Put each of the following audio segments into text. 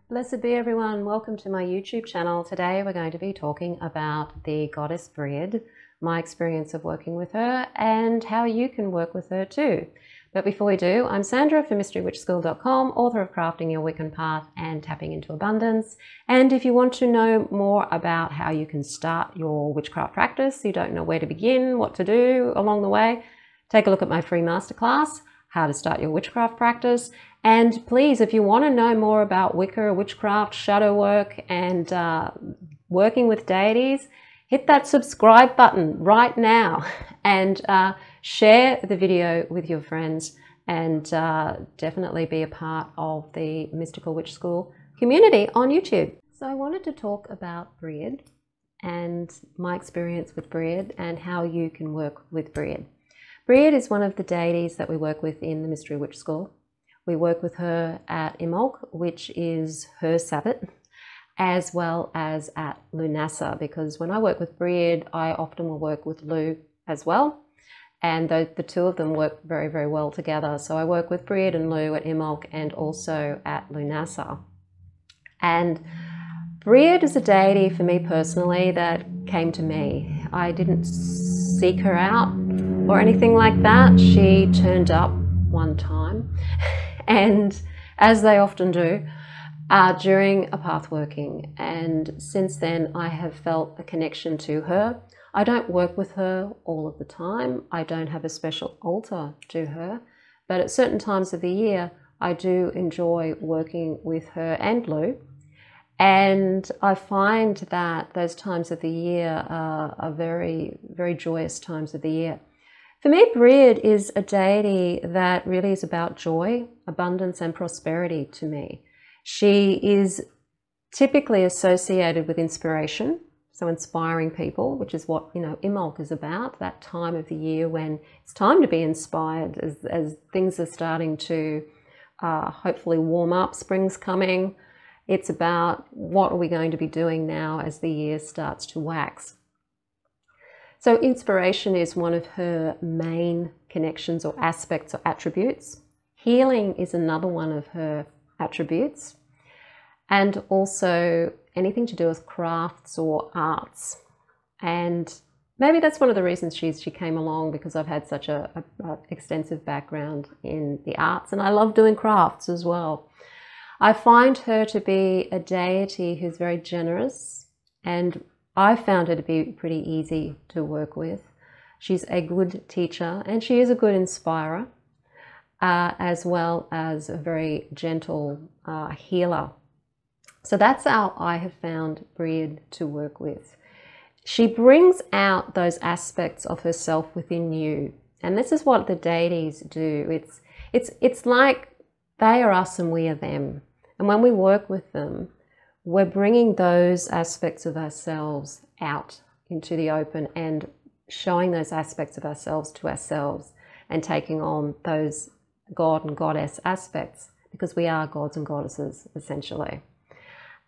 Blessed be everyone, welcome to my YouTube channel. Today we're going to be talking about the goddess Breed, my experience of working with her and how you can work with her too. But before we do, I'm Sandra from MysteryWitchSchool.com, author of Crafting Your Wiccan Path and Tapping into Abundance. And if you want to know more about how you can start your witchcraft practice, you don't know where to begin, what to do along the way, take a look at my free masterclass, How to Start Your Witchcraft Practice. And please, if you want to know more about Wicca, witchcraft, shadow work, and working with deities, hit that subscribe button right now and share the video with your friends, and definitely be a part of the Mystical Witch School community on YouTube. So I wanted to talk about Breed and my experience with Breed and how you can work with Breed. Breed is one of the deities that we work with in the Mystery Witch School. We work with her at Imbolc, which is her Sabbath, as well as at Lunasa, because when I work with Breed, I often will work with Lu as well. And the two of them work very, very well together. So I work with Breed and Lu at Imbolc and also at Lunasa. And Breed is a deity for me personally that came to me. I didn't seek her out or anything like that. She turned up one time, and as they often do, during a path working. And since then, I have felt a connection to her. I don't work with her all of the time. I don't have a special altar to her, but at certain times of the year, I do enjoy working with her and Lu. And I find that those times of the year are very, very joyous times of the year. For me, Breed is a deity that really is about joy, abundance, and prosperity to me. She is typically associated with inspiration, so inspiring people, which is what, Imbolc is about, that time of the year when it's time to be inspired as things are starting to hopefully warm up, spring's coming. It's about what are we going to be doing now as the year starts to wax. So inspiration is one of her main connections or aspects or attributes. Healing is another one of her attributes. And also anything to do with crafts or arts. And maybe that's one of the reasons she came along, because I've had such a extensive background in the arts and I love doing crafts as well. I find her to be a deity who's very generous, and I found her to be pretty easy to work with. She's a good teacher and she is a good inspirer, as well as a very gentle healer. So that's how I have found Breed to work with. She brings out those aspects of herself within you. And this is what the deities do. It's like they are us and we are them. And when we work with them, we're bringing those aspects of ourselves out into the open and showing those aspects of ourselves to ourselves and taking on those God and goddess aspects, because we are gods and goddesses essentially.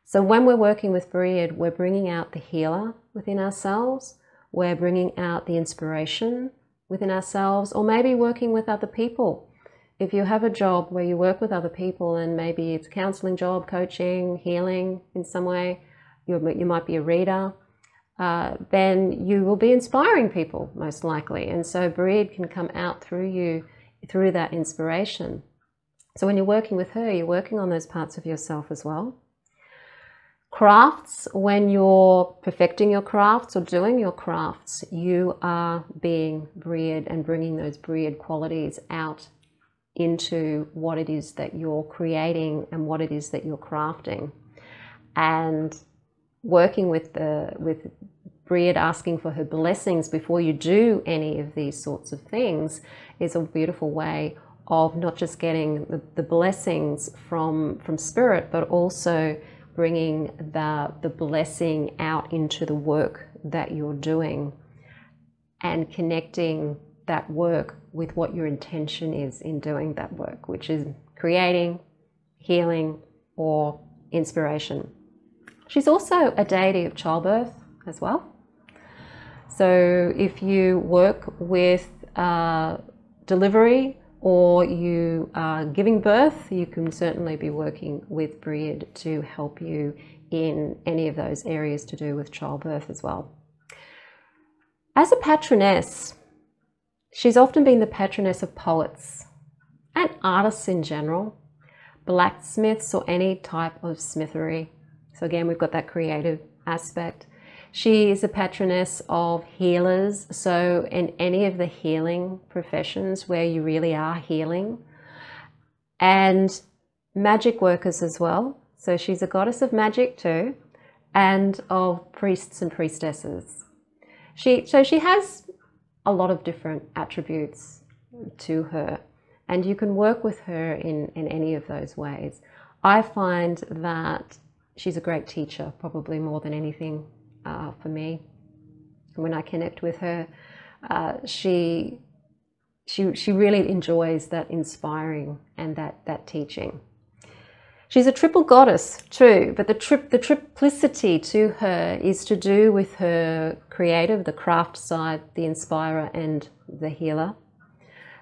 So when we're working with Breed, we're bringing out the healer within ourselves, we're bringing out the inspiration within ourselves, or maybe working with other people. If you have a job where you work with other people, and maybe it's a counseling job, coaching, healing in some way, you might be a reader, then you will be inspiring people most likely. And so Breed can come out through you, through that inspiration. So when you're working with her, you're working on those parts of yourself as well. Crafts, when you're perfecting your crafts or doing your crafts, you are being Breed and bringing those Breed qualities out into what it is that you're creating and what it is that you're crafting. And working with Breed, asking for her blessings before you do any of these sorts of things, is a beautiful way of not just getting the blessings from spirit, but also bringing the blessing out into the work that you're doing and connecting that work with what your intention is in doing that work, which is creating, healing, or inspiration. She's also a deity of childbirth as well. So if you work with delivery or you are giving birth, you can certainly be working with Bríd to help you in any of those areas to do with childbirth as well. As a patroness, she's often been the patroness of poets and artists in general, blacksmiths or any type of smithery. So again, we've got that creative aspect. She is a patroness of healers, so in any of the healing professions where you really are healing, and magic workers as well. So she's a goddess of magic too, and of priests and priestesses. So she has a lot of different attributes to her, and you can work with her in any of those ways. I find that she's a great teacher, probably more than anything for me. When I connect with her, she really enjoys that inspiring and that teaching. She's a triple goddess too, but the triplicity to her is to do with her creative, the craft side, the inspirer and the healer.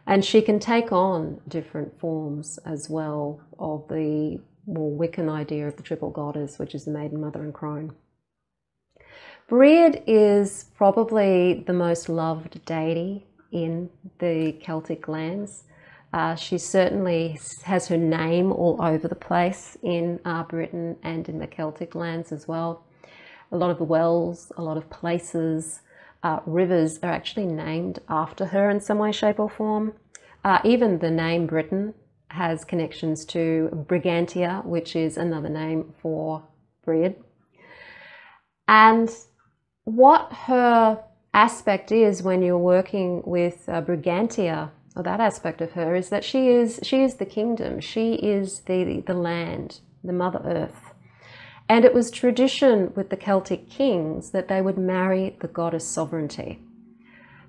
And she can take on different forms as well of the more Wiccan idea of the triple goddess, which is the Maiden, Mother and Crone. Bríd is probably the most loved deity in the Celtic lands. She certainly has her name all over the place in Britain and in the Celtic lands as well. A lot of the wells, a lot of places, rivers are actually named after her in some way, shape or form. Even the name Britain has connections to Brigantia, which is another name for Bríd. And what her aspect is when you're working with Brigantia, or that aspect of her, is that she is the kingdom. She is the land, the Mother Earth. And it was tradition with the Celtic kings that they would marry the goddess sovereignty.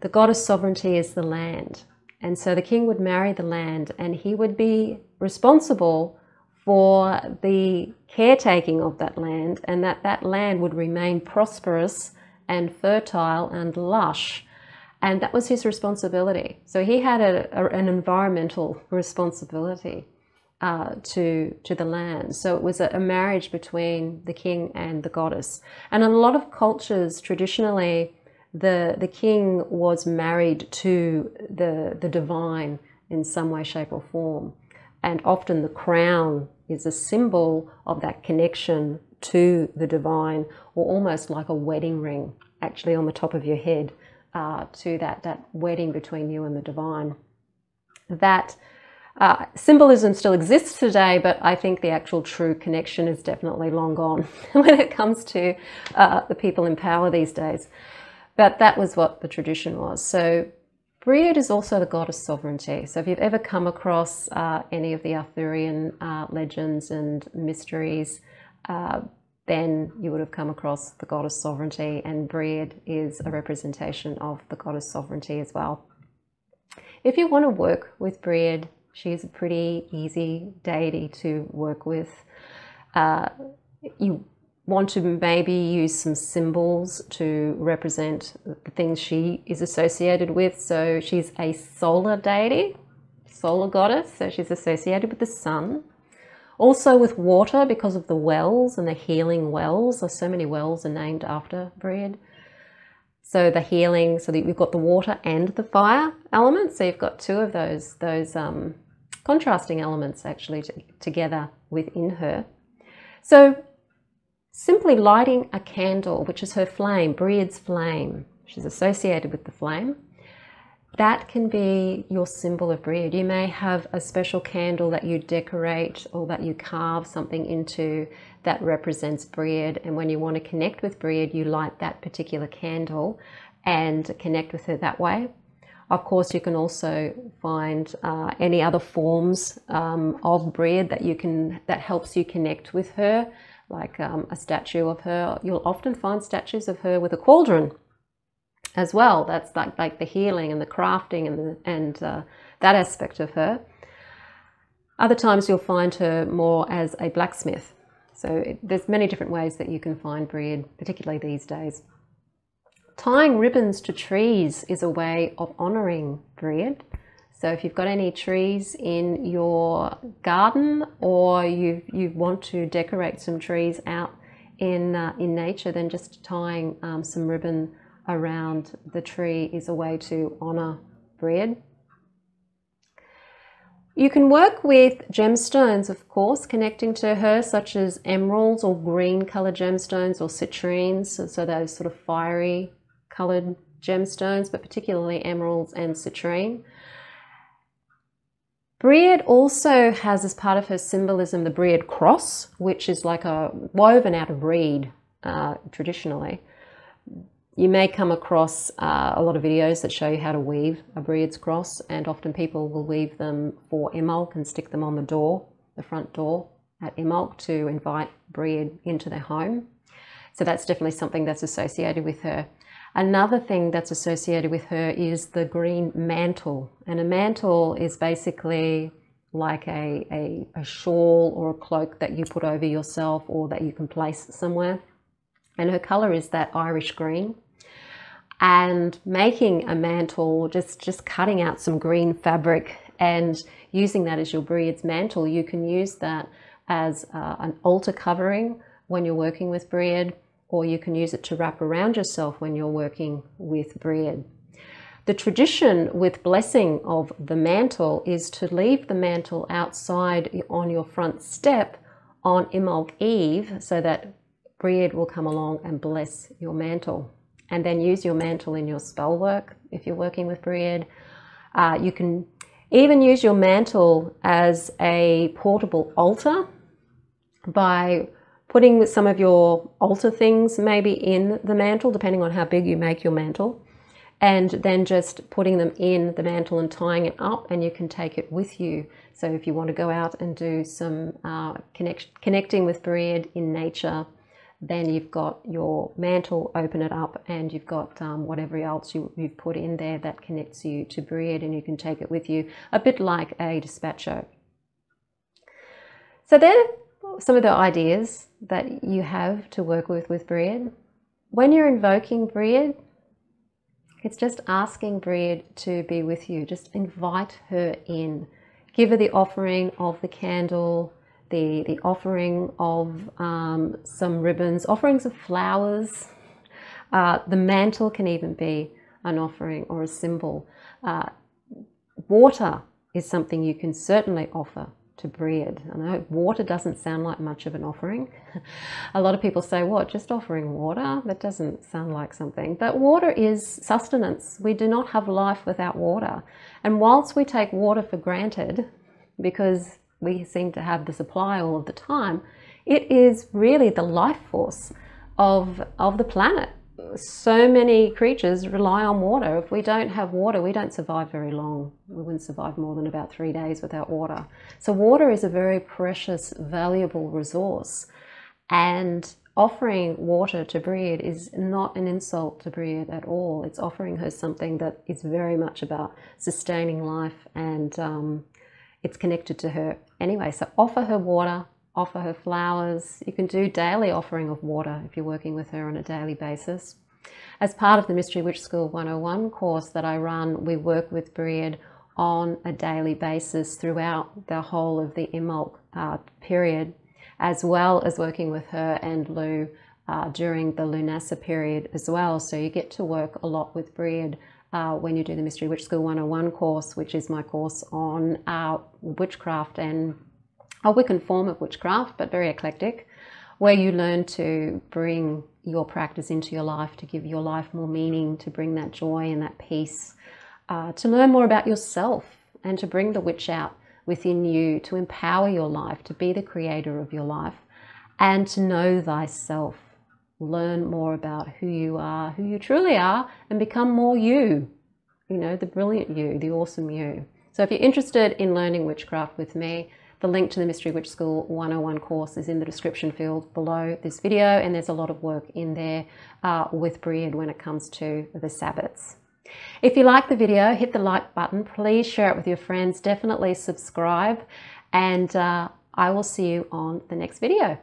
The goddess sovereignty is the land. And so the king would marry the land, and he would be responsible for the caretaking of that land, and that land would remain prosperous and fertile and lush. And that was his responsibility. So he had an environmental responsibility to the land. So it was a marriage between the king and the goddess. And in a lot of cultures, traditionally, the king was married to the divine in some way, shape or form. And often the crown is a symbol of that connection to the divine, or almost like a wedding ring actually on the top of your head, to that wedding between you and the divine. That symbolism still exists today, but I think the actual true connection is definitely long gone when it comes to the people in power these days. But that was what the tradition was. So Bríd is also the goddess sovereignty. So if you've ever come across any of the Arthurian legends and mysteries, then you would have come across the goddess sovereignty, and Bríd is a representation of the goddess sovereignty as well. If you want to work with Bríd, she's a pretty easy deity to work with. You want to maybe use some symbols to represent the things she is associated with. So she's a solar deity, solar goddess, so she's associated with the sun. Also with water, because of the wells and the healing wells. So many wells are named after Bríd. So the healing, so that we've got the water and the fire elements. So you've got two of those contrasting elements actually together within her. So simply lighting a candle, which is her flame, Bríd's flame, she's associated with the flame, that can be your symbol of Bríd. You may have a special candle that you decorate or that you carve something into that represents Bríd, and when you want to connect with Bríd, you light that particular candle and connect with her that way. Of course, you can also find any other forms of Bríd that helps you connect with her, like a statue of her. You'll often find statues of her with a cauldron as well. That's like the healing and the crafting and that aspect of her. Other times you'll find her more as a blacksmith. So there's many different ways that you can find Bríd, particularly these days. Tying ribbons to trees is a way of honouring Bríd. So if you've got any trees in your garden, or you want to decorate some trees out in nature, then just tying some ribbon around the tree is a way to honor Breed. You can work with gemstones, of course, connecting to her, such as emeralds or green colored gemstones or citrines, so those sort of fiery colored gemstones, but particularly emeralds and citrine. Breed also has, as part of her symbolism, the Breed cross, which is like a woven out of reed traditionally. You may come across a lot of videos that show you how to weave a Breed's cross, and often people will weave them for Imbolc and stick them on the door, the front door at Imbolc, to invite Breed into their home. So that's definitely something that's associated with her. Another thing that's associated with her is the green mantle. And a mantle is basically like a shawl or a cloak that you put over yourself or that you can place somewhere. And her color is that Irish green. And making a mantle, just cutting out some green fabric and using that as your Breed's mantle, you can use that as an altar covering when you're working with Breed, or you can use it to wrap around yourself when you're working with Breed. The tradition with blessing of the mantle is to leave the mantle outside on your front step on Imbolc Eve, so that Breed will come along and bless your mantle. And then use your mantle in your spell work if you're working with Breed. You can even use your mantle as a portable altar by putting some of your altar things maybe in the mantle, depending on how big you make your mantle, and then just putting them in the mantle and tying it up, and you can take it with you. So if you want to go out and do some connecting with Breed in nature, then you've got your mantle, open it up, and you've got whatever else you've put in there that connects you to Breed, and you can take it with you, a bit like a dispatcher. So there are some of the ideas that you have to work with Breed. When you're invoking Breed, it's just asking Breed to be with you. Just invite her in. Give her the offering of the candle, the offering of some ribbons, offerings of flowers. The mantle can even be an offering or a symbol. Water is something you can certainly offer to Breed. I know water doesn't sound like much of an offering. A lot of people say, what, just offering water? That doesn't sound like something. But water is sustenance. We do not have life without water. And whilst we take water for granted, because we seem to have the supply all of the time, it is really the life force of the planet. So many creatures rely on water. If we don't have water, we don't survive very long. We wouldn't survive more than about 3 days without water. So water is a very precious, valuable resource. And offering water to Breed is not an insult to Breed at all. It's offering her something that is very much about sustaining life, and it's connected to her anyway. So offer her water, offer her flowers. You can do daily offering of water if you're working with her on a daily basis. As part of the Mystery Witch School 101 course that I run, we work with Breed on a daily basis throughout the whole of the Imbolc period, as well as working with her and Lou during the Lunasa period as well. So you get to work a lot with Breed when you do the Mystery Witch School 101 course, which is my course on witchcraft and a Wiccan form of witchcraft, but very eclectic, where you learn to bring your practice into your life, to give your life more meaning, to bring that joy and that peace, to learn more about yourself, and to bring the witch out within you, to empower your life, to be the creator of your life, and to know thyself. Learn more about who you truly are, and become more you, the brilliant you, the awesome you. So if you're interested in learning witchcraft with me, the link to the Mystery Witch School 101 course is in the description field below this video, and there's a lot of work in there with Breed when it comes to the Sabbats. If you like the video, hit the like button. Please share it with your friends. Definitely subscribe, and I will see you on the next video.